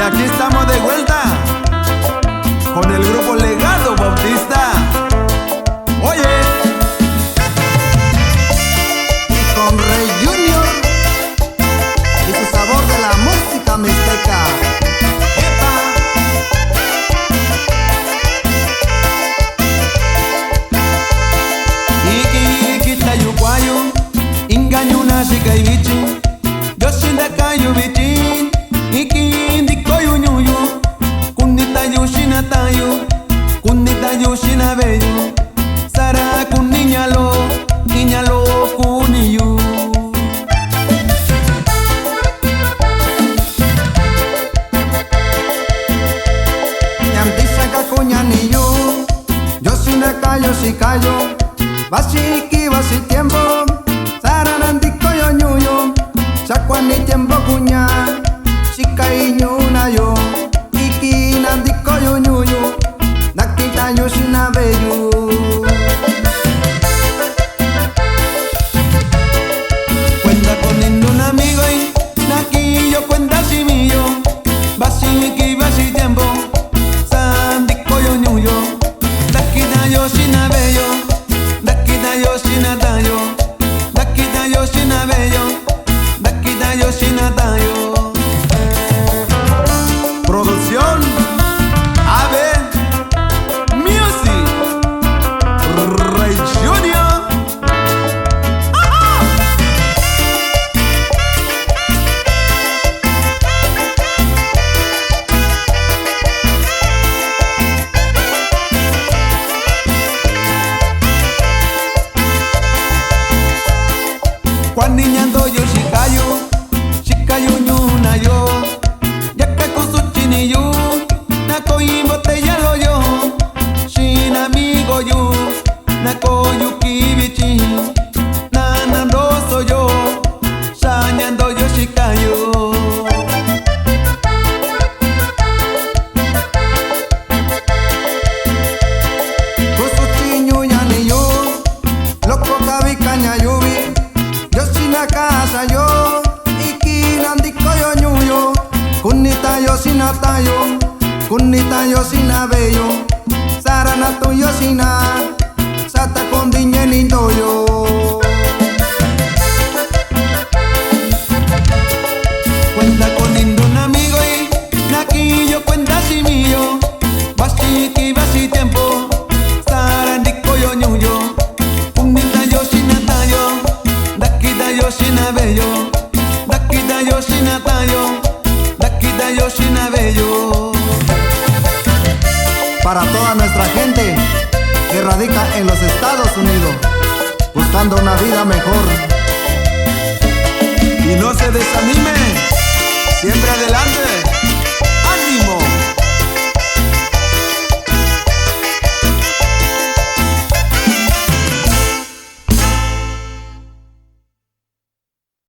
aquí estamos de vuelta con el grupo Legado Bautista. Oye, y con Rey Junior y su sabor de la música mixteca. ¡epa! Iki tayukuayo, inganyuna shikaibichi, yoshinda kayo bichi, iki ndikoyu nyuyu, kunita yoshina tayo, kunita yoshina beyo, sara kuniñalo, niñalo kuniyu. Ñamtisha kakuñaniyu, yoshina kayo shikayo, basiki basi tiempo, saranandiko yo ñuyo, chakwani tiempo kuña, shikai ñuna yo, iki nandiko yo ñuyo, nakita yo shinabeyu. Cuenta con un amigo y naki yo cuenta si mío, basiki basi tiempo, sandiko yo ñuyo, nakita yo shinabeyo. Dakita yoshina tayo, dakita yoshina bello, dakita yoshina tayo. Producción Ave Music, Rey Junior. Juan niñando yo shikayo ñuna yo, yakakusu chiniyu, nakoyi botella lo yo, shin amigo yo, nakoyu kibichi, nanandoso yo, shañando yo shikayo. Kusuchiñu ñaniyu, loco kabi kañayubi, yoshina casa yo, iki nandiko yo ñuyo, kunita yoshina tayo, kunita yoshina beyo, sarana tu yoshina, sata con lindo yo. Cuenta con un amigo y naki yo cuenta si mío, basiki basi tiempo, sarandiko yo ñuyo, kunita yoshina tayo, dakita yoshina bello, dakita yoshina tayo, dakita yoshina bello. Para toda nuestra gente que radica en los Estados Unidos, buscando una vida mejor. Y no se desanime.